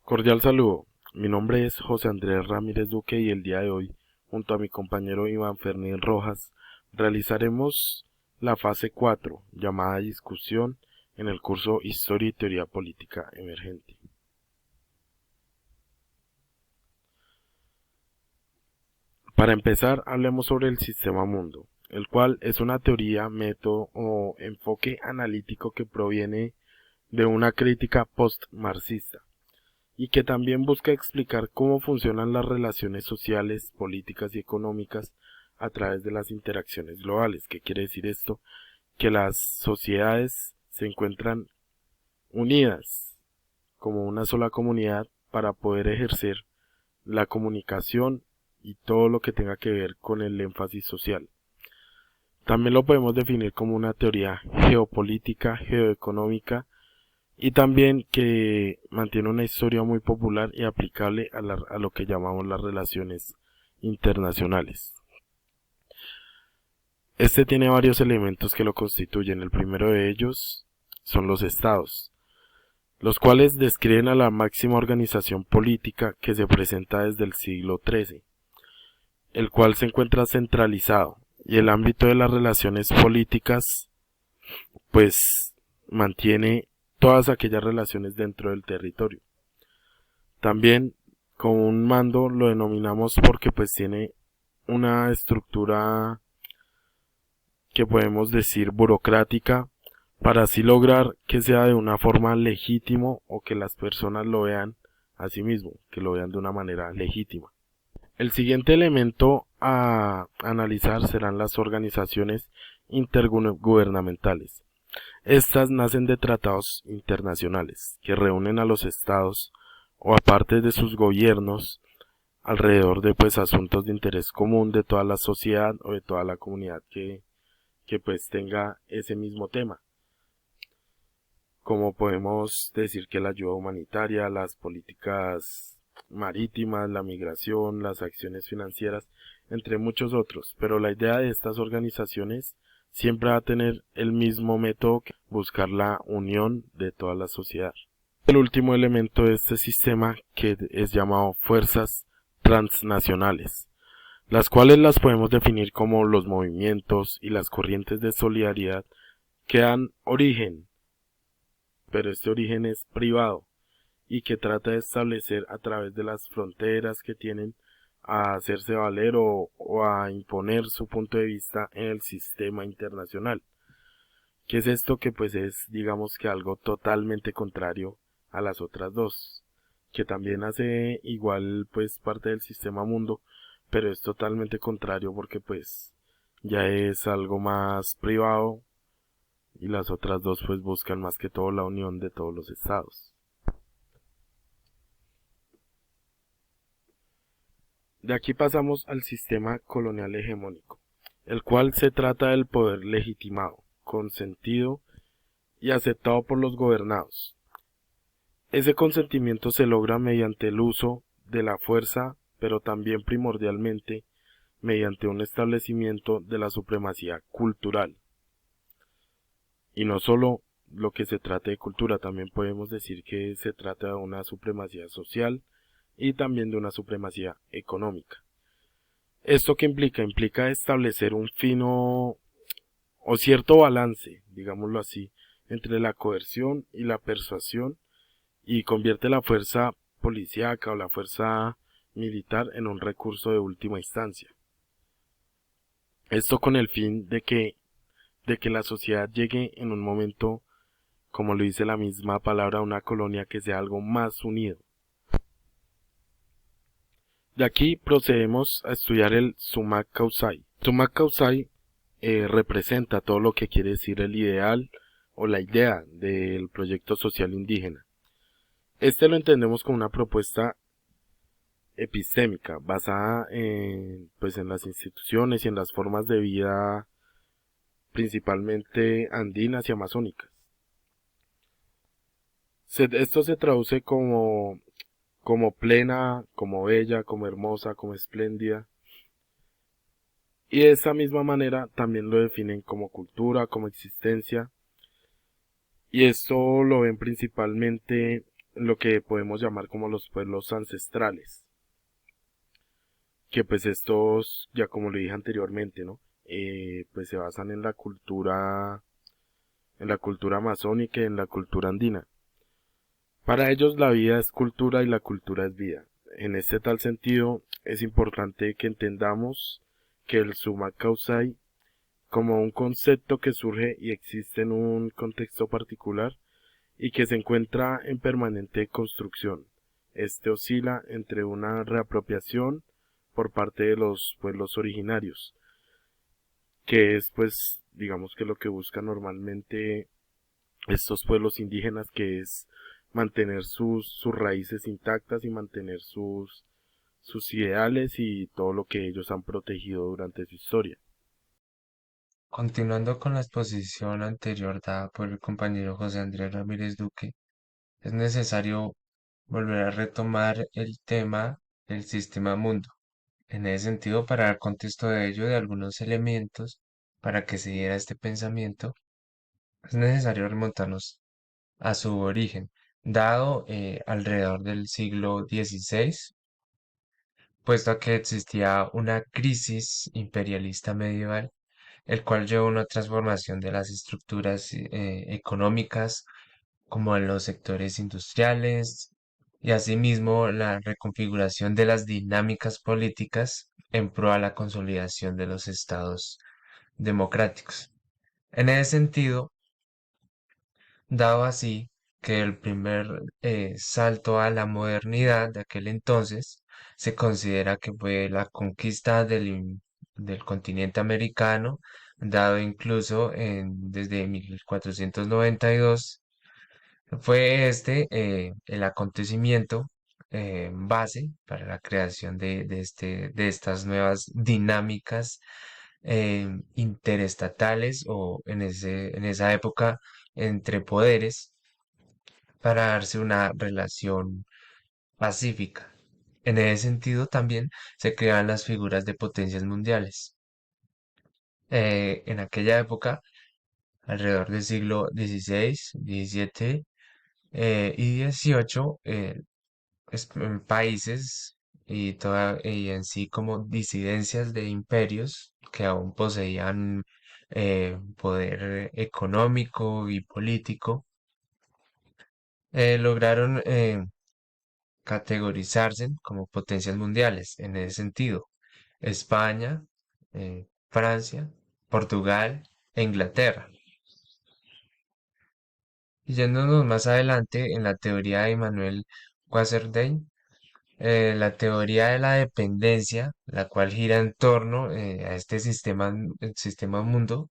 Cordial saludo. Mi nombre es José Andrés Ramírez Duque y el día de hoy, junto a mi compañero Iván Fernández Rojas, realizaremos la fase 4, llamada discusión en el curso Historia y Teoría Política Emergente. Para empezar, hablemos sobre el sistema mundo, el cual es una teoría, método o enfoque analítico que proviene de una crítica post-marxista y que también busca explicar cómo funcionan las relaciones sociales, políticas y económicas a través de las interacciones globales. ¿Qué quiere decir esto? Que las sociedades se encuentran unidas como una sola comunidad para poder ejercer la comunicación y todo lo que tenga que ver con el énfasis social. También lo podemos definir como una teoría geopolítica, geoeconómica y también que mantiene una historia muy popular y aplicable a lo que llamamos las relaciones internacionales. Este tiene varios elementos que lo constituyen. El primero de ellos son los estados, los cuales describen a la máxima organización política que se presenta desde el siglo XIII, el cual se encuentra centralizado, y el ámbito de las relaciones políticas pues mantiene todas aquellas relaciones dentro del territorio. También como un mando lo denominamos porque pues tiene una estructura que podemos decir burocrática para así lograr que sea de una forma legítimo o que las personas lo vean a sí mismo, que lo vean de una manera legítima. El siguiente elemento a analizar serán las organizaciones intergubernamentales. Estas nacen de tratados internacionales que reúnen a los estados o a partes de sus gobiernos alrededor de pues asuntos de interés común de toda la sociedad o de toda la comunidad que pues tenga ese mismo tema. Como podemos decir que la ayuda humanitaria, las políticas marítimas, la migración, las acciones financieras, entre muchos otros. Pero la idea de estas organizaciones siempre va a tener el mismo método, que buscar la unión de toda la sociedad. El último elemento de este sistema que es llamado fuerzas transnacionales, las cuales las podemos definir como los movimientos y las corrientes de solidaridad que dan origen, pero este origen es privado y que trata de establecer a través de las fronteras que tienen a hacerse valer o a imponer su punto de vista en el sistema internacional. ¿Qué es esto? Que pues es, digamos que algo totalmente contrario a las otras dos, que también hace igual pues parte del sistema mundo, pero es totalmente contrario porque pues ya es algo más privado y las otras dos pues buscan más que todo la unión de todos los estados. De aquí pasamos al sistema colonial hegemónico, el cual se trata del poder legitimado, consentido y aceptado por los gobernados. Ese consentimiento se logra mediante el uso de la fuerza, pero también primordialmente mediante un establecimiento de la supremacía cultural. Y no solo lo que se trata de cultura, también podemos decir que se trata de una supremacía social y también de una supremacía económica. ¿Esto qué implica? Implica establecer un fino o cierto balance, digámoslo así, entre la coerción y la persuasión y convierte la fuerza policíaca o la fuerza militar en un recurso de última instancia. Esto con el fin de que la sociedad llegue en un momento, como lo dice la misma palabra, una colonia que sea algo más unido. De aquí procedemos a estudiar el Summa Causae. Summa Causae representa todo lo que quiere decir el ideal o la idea del proyecto social indígena. Este lo entendemos como una propuesta epistémica basada pues en las instituciones y en las formas de vida principalmente andinas y amazónicas. Esto se traduce como plena, como bella, como hermosa, como espléndida. Y de esta misma manera también lo definen como cultura, como existencia. Y esto lo ven principalmente lo que podemos llamar como los pueblos ancestrales, que pues estos, ya como lo dije anteriormente, ¿no? Pues se basan en la cultura amazónica y en la cultura andina. Para ellos la vida es cultura y la cultura es vida. En este tal sentido, es importante que entendamos que el summa causae, como un concepto que surge y existe en un contexto particular y que se encuentra en permanente construcción. Este oscila entre una reapropiación por parte de los pueblos originarios, que es pues digamos que lo que buscan normalmente estos pueblos indígenas, que es mantener sus raíces intactas y mantener sus ideales y todo lo que ellos han protegido durante su historia. Continuando con la exposición anterior dada por el compañero José Andrés Ramírez Duque, es necesario volver a retomar el tema del sistema mundo. En ese sentido, para dar contexto de ello de algunos elementos para que se diera este pensamiento, es necesario remontarnos a su origen, dado alrededor del siglo XVI, puesto que existía una crisis imperialista medieval, el cual llevó a una transformación de las estructuras económicas, como en los sectores industriales, y asimismo la reconfiguración de las dinámicas políticas en pro a la consolidación de los estados democráticos. En ese sentido, dado así que el primer salto a la modernidad de aquel entonces se considera que fue la conquista del continente americano, dado incluso desde 1492, fue este el acontecimiento base para la creación de estas nuevas dinámicas interestatales o en esa época entre poderes para darse una relación pacífica. En ese sentido también se crean las figuras de potencias mundiales. En aquella época, alrededor del siglo XVI, XVII y XVIII, países y en sí como disidencias de imperios que aún poseían poder económico y político, lograron categorizarse como potencias mundiales en ese sentido. España, Francia, Portugal e Inglaterra. Y yéndonos más adelante en la teoría de Emmanuel Wasserstein, la teoría de la dependencia, la cual gira en torno a este sistema, el sistema mundo,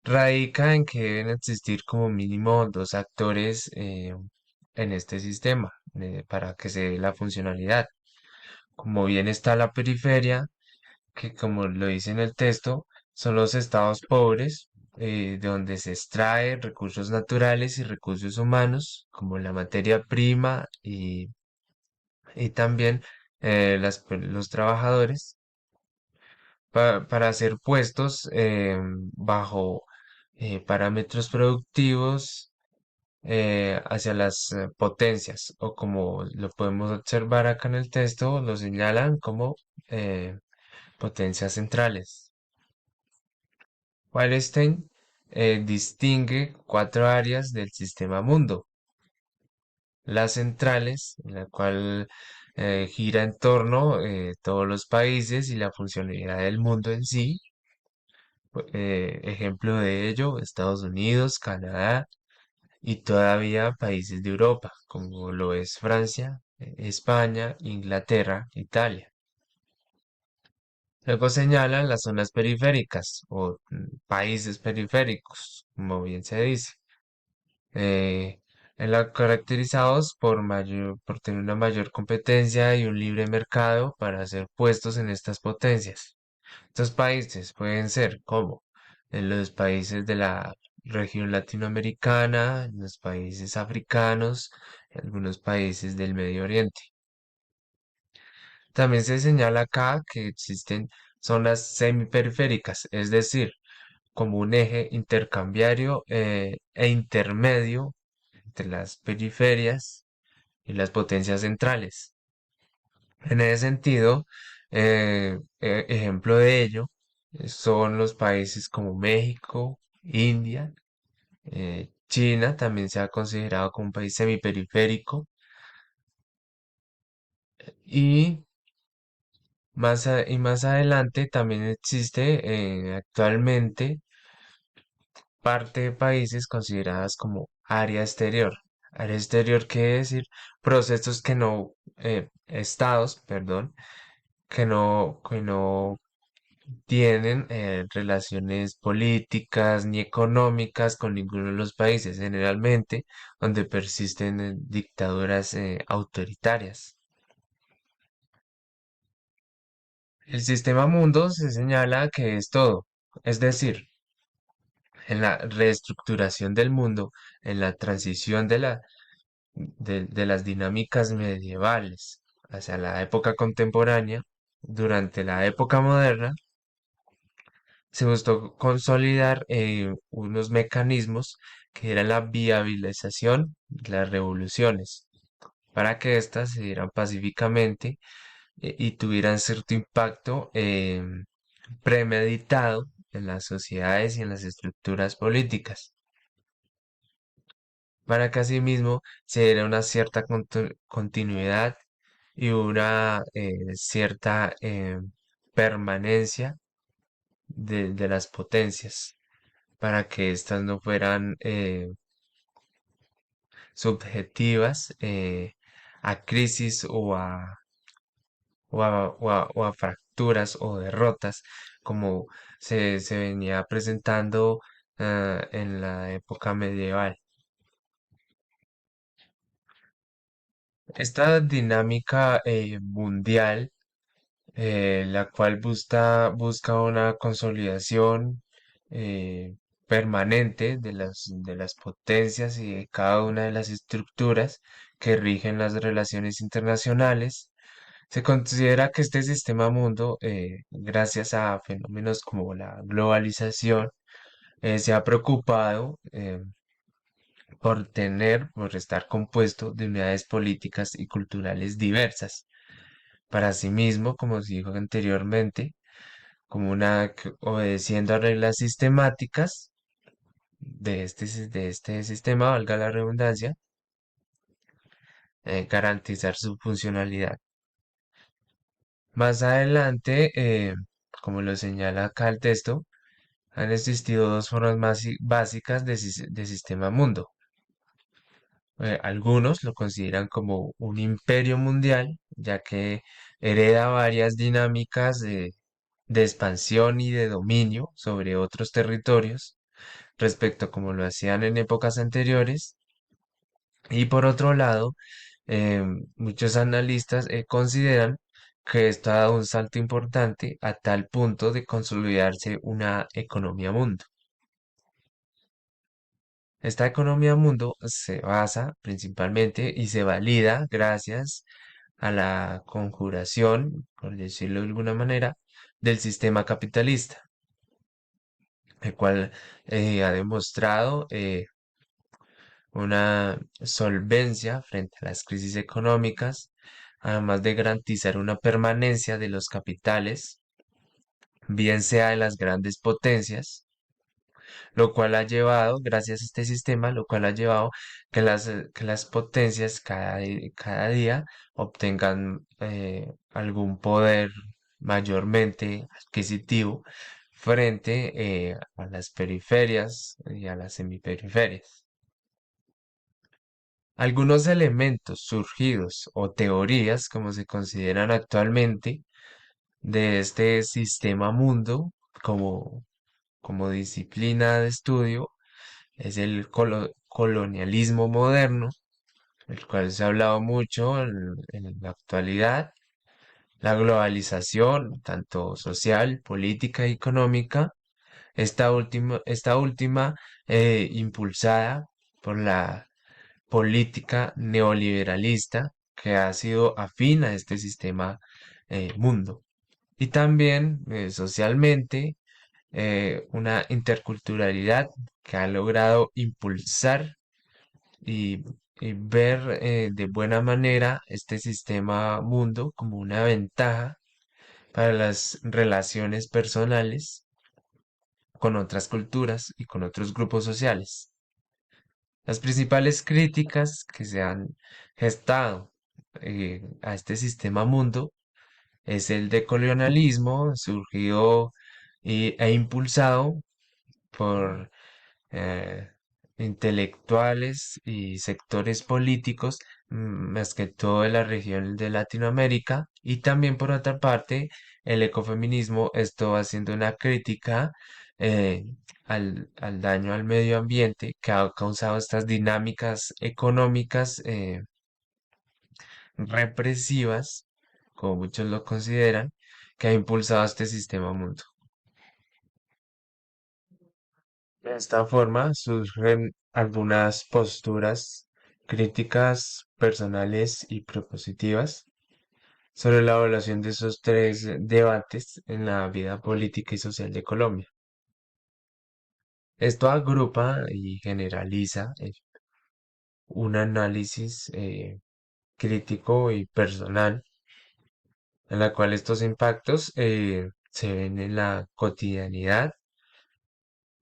radica en que deben existir como mínimo dos actores en este sistema para que se dé la funcionalidad. Como bien está la periferia, que como lo dice en el texto, son los estados pobres, de donde se extrae recursos naturales y recursos humanos, como la materia prima y también los trabajadores, para ser puestos bajo parámetros productivos hacia las potencias, o como lo podemos observar acá en el texto, lo señalan como eh, potencias centrales. Wallerstein distingue cuatro áreas del sistema mundo: las centrales, en la cual gira en torno todos los países y la funcionalidad del mundo en sí. Ejemplo de ello, Estados Unidos, Canadá y todavía países de Europa, como lo es Francia, España, Inglaterra, Italia. Luego señalan las zonas periféricas o países periféricos, como bien se dice, eh, caracterizados por tener una mayor competencia y un libre mercado para ser puestos en estas potencias. Estos países pueden ser como en los países de la región latinoamericana, en los países africanos, en algunos países del Medio Oriente. También se señala acá que existen zonas semiperiféricas, es decir, como un eje intercambiario e intermedio entre las periferias y las potencias centrales. En ese sentido, ejemplo de ello son los países como México, India, China también se ha considerado como un país semiperiférico y y más adelante también existe actualmente parte de países consideradas como área exterior. Área exterior quiere decir procesos que no, estados, perdón, que no tienen relaciones políticas ni económicas con ninguno de los países, generalmente donde persisten dictaduras autoritarias. El sistema mundo se señala que es todo, es decir, en la reestructuración del mundo, en la transición de las dinámicas medievales hacia la época contemporánea, durante la época moderna, se buscó consolidar unos mecanismos que eran la viabilización de las revoluciones, para que éstas se dieran pacíficamente y tuvieran cierto impacto premeditado en las sociedades y en las estructuras políticas, para que asimismo se diera una cierta continuidad y una cierta permanencia de las potencias, para que éstas no fueran subjetivas a crisis o a fracturas o derrotas como se venía presentando en la época medieval. Esta dinámica mundial, la cual busca una consolidación permanente de las potencias y de cada una de las estructuras que rigen las relaciones internacionales. Se considera que este sistema mundo, gracias a fenómenos como la globalización, se ha preocupado por estar compuesto de unidades políticas y culturales diversas. Para sí mismo, como se dijo anteriormente, como obedeciendo a reglas sistemáticas de este sistema, valga la redundancia, garantizar su funcionalidad. Más adelante, como lo señala acá el texto, han existido dos formas más básicas de sistema mundo. Algunos lo consideran como un imperio mundial, ya que hereda varias dinámicas de expansión y de dominio sobre otros territorios respecto a como lo hacían en épocas anteriores. Y por otro lado, muchos analistas consideran que esto ha dado un salto importante a tal punto de consolidarse una economía mundo. Esta economía mundo se basa principalmente y se valida gracias a la conjuración, por decirlo de alguna manera, del sistema capitalista, el cual ha demostrado una solvencia frente a las crisis económicas, además de garantizar una permanencia de los capitales, bien sea de las grandes potencias, lo cual ha llevado, gracias a este sistema, lo cual ha llevado que las potencias cada día obtengan algún poder mayormente adquisitivo frente a las periferias y a las semiperiferias. Algunos elementos surgidos o teorías, como se consideran actualmente, de este sistema mundo como, como disciplina de estudio es el colonialismo moderno, el cual se ha hablado mucho en la actualidad, la globalización, tanto social, política y económica, esta última impulsada por la política neoliberalista que ha sido afín a este sistema mundo. Y también socialmente una interculturalidad que ha logrado impulsar y y ver de buena manera este sistema mundo como una ventaja para las relaciones personales con otras culturas y con otros grupos sociales. Las principales críticas que se han gestado a este sistema mundo es el decolonialismo, surgido e impulsado por eh, intelectuales y sectores políticos, más que todo de la región de Latinoamérica, y también por otra parte el ecofeminismo, esto haciendo una crítica eh, al daño al medio ambiente que ha causado estas dinámicas económicas represivas, como muchos lo consideran, que ha impulsado este sistema mundo. De esta forma surgen algunas posturas críticas personales y propositivas sobre la evaluación de esos tres debates en la vida política y social de Colombia. Esto agrupa y generaliza un análisis crítico y personal en la cual estos impactos se ven en la cotidianidad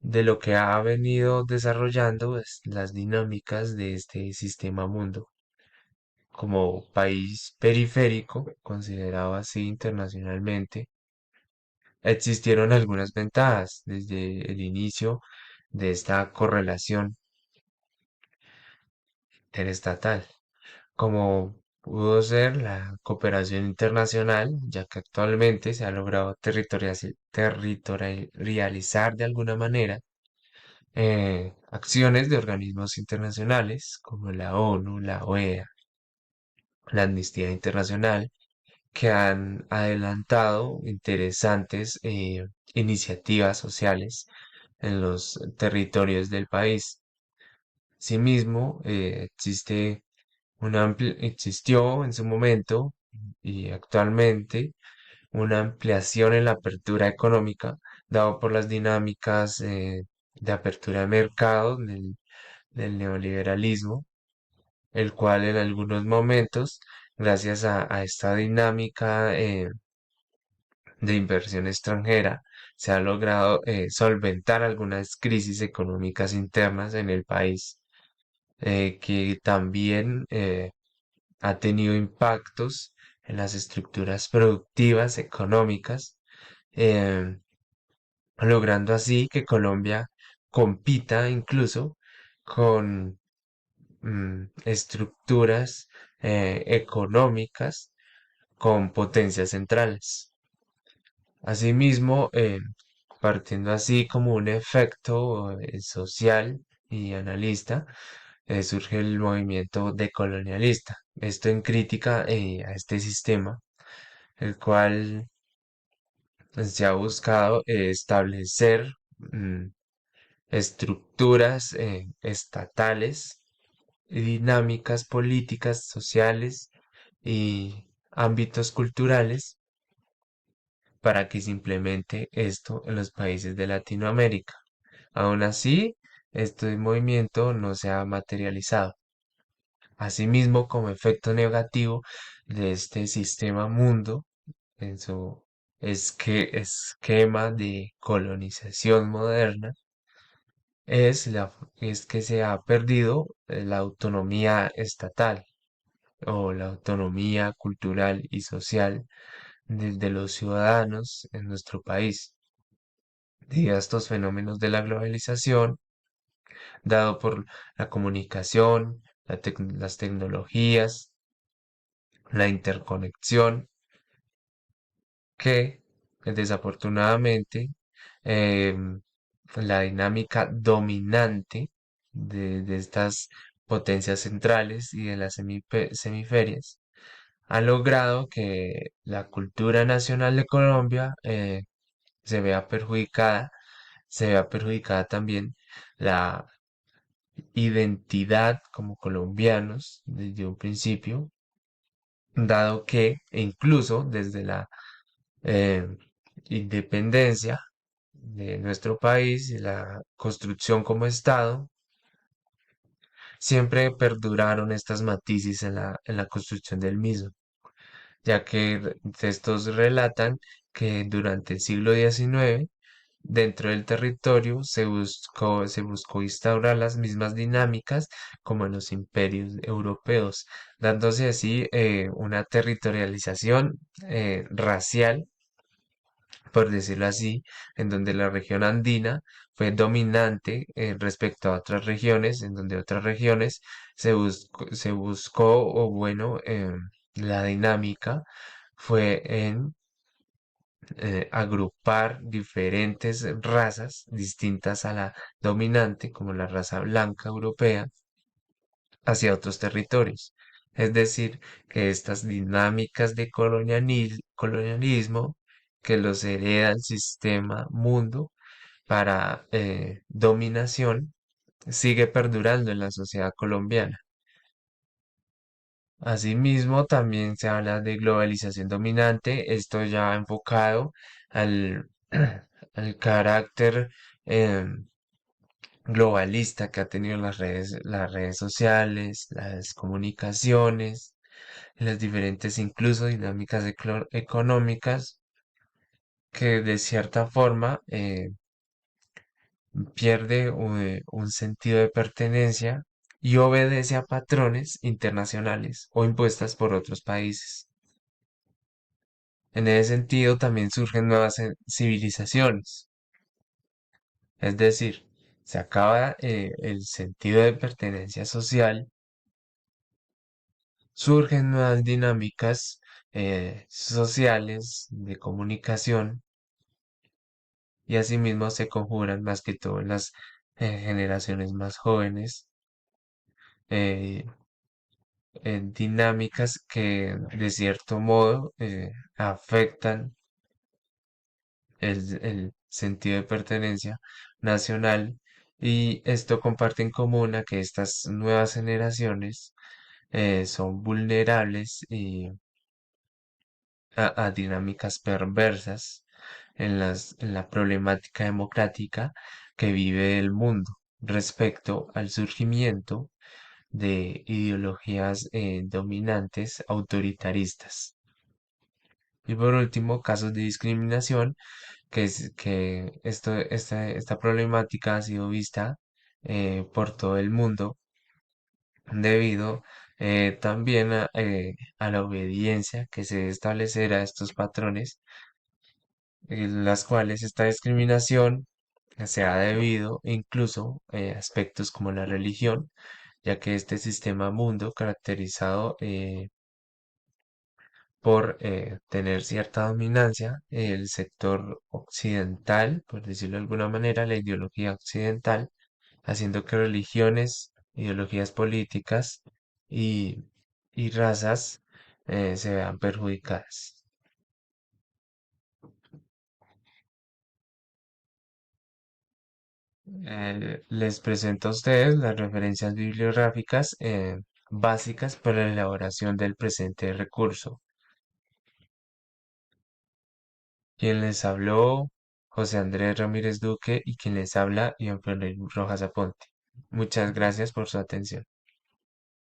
de lo que ha venido desarrollando las dinámicas de este sistema mundo. Como país periférico, considerado así internacionalmente, existieron algunas ventajas desde el inicio de esta correlación interestatal, como pudo ser la cooperación internacional, ya que actualmente se ha logrado territorializar de alguna manera acciones de organismos internacionales como la ONU, la OEA, la Amnistía Internacional, que han adelantado interesantes iniciativas sociales en los territorios del país. Asimismo, existió en su momento y actualmente una ampliación en la apertura económica, dado por las dinámicas de apertura de mercado del neoliberalismo, el cual en algunos momentos, gracias a esta dinámica de inversión extranjera, se ha logrado solventar algunas crisis económicas internas en el país, que también ha tenido impactos en las estructuras productivas económicas, eh, logrando así que Colombia compita incluso con estructuras económicas con potencias centrales. Asimismo, partiendo así como un efecto social y analista, surge el movimiento decolonialista. Esto en crítica a este sistema, el cual se ha buscado establecer estructuras estatales y dinámicas políticas, sociales y ámbitos culturales para que se implemente esto en los países de Latinoamérica. Aún así, este movimiento no se ha materializado. Asimismo, como efecto negativo de este sistema mundo en su esquema de colonización moderna, es que se ha perdido la autonomía estatal o la autonomía cultural y social de los ciudadanos en nuestro país, debido a estos fenómenos de la globalización, dado por la comunicación, las tecnologías, la interconexión, que desafortunadamente em, la dinámica dominante de estas potencias centrales y de las semiferias ha logrado que la cultura nacional de Colombia se vea perjudicada, se vea perjudicada también la identidad como colombianos desde un principio, dado que incluso desde la eh, independencia de nuestro país y la construcción como Estado, siempre perduraron estas matices en la construcción del mismo, ya que textos relatan que durante el siglo XIX, dentro del territorio se buscó instaurar las mismas dinámicas como en los imperios europeos, dándose así una territorialización racial, por decirlo así, en donde la región andina fue dominante respecto a otras regiones, en donde otras regiones se buscó, o bueno, la dinámica fue en agrupar diferentes razas distintas a la dominante, como la raza blanca europea, hacia otros territorios. Es decir, que estas dinámicas de colonialismo que los hereda el sistema mundo para dominación sigue perdurando en la sociedad colombiana. Asimismo, también se habla de globalización dominante, esto ya enfocado al, al carácter globalista que ha tenido las redes sociales, las comunicaciones, las diferentes incluso dinámicas económicas que de cierta forma pierde un sentido de pertenencia y obedece a patrones internacionales o impuestas por otros países. En ese sentido también surgen nuevas civilizaciones, es decir, se acaba el sentido de pertenencia social, surgen nuevas dinámicas sociales de comunicación y asimismo se conjuran más que todo en las generaciones más jóvenes, eh, en dinámicas que de cierto modo afectan el sentido de pertenencia nacional, y esto comparte en común a que estas nuevas generaciones son vulnerables a dinámicas perversas en la problemática democrática que vive el mundo respecto al surgimiento de ideologías dominantes autoritaristas. Y por último, casos de discriminación, que esta problemática ha sido vista por todo el mundo debido también a la obediencia que se debe establecer a estos patrones, en las cuales esta discriminación se ha debido incluso a aspectos como la religión, ya que este sistema mundo caracterizado por tener cierta dominancia, el sector occidental, por decirlo de alguna manera, la ideología occidental, haciendo que religiones, ideologías políticas y, y razas se vean perjudicadas. Les presento a ustedes las referencias bibliográficas básicas para la elaboración del presente recurso. Quien les habló, José Andrés Ramírez Duque, y quien les habla, Ian Fernando Rojas Aponte. Muchas gracias por su atención.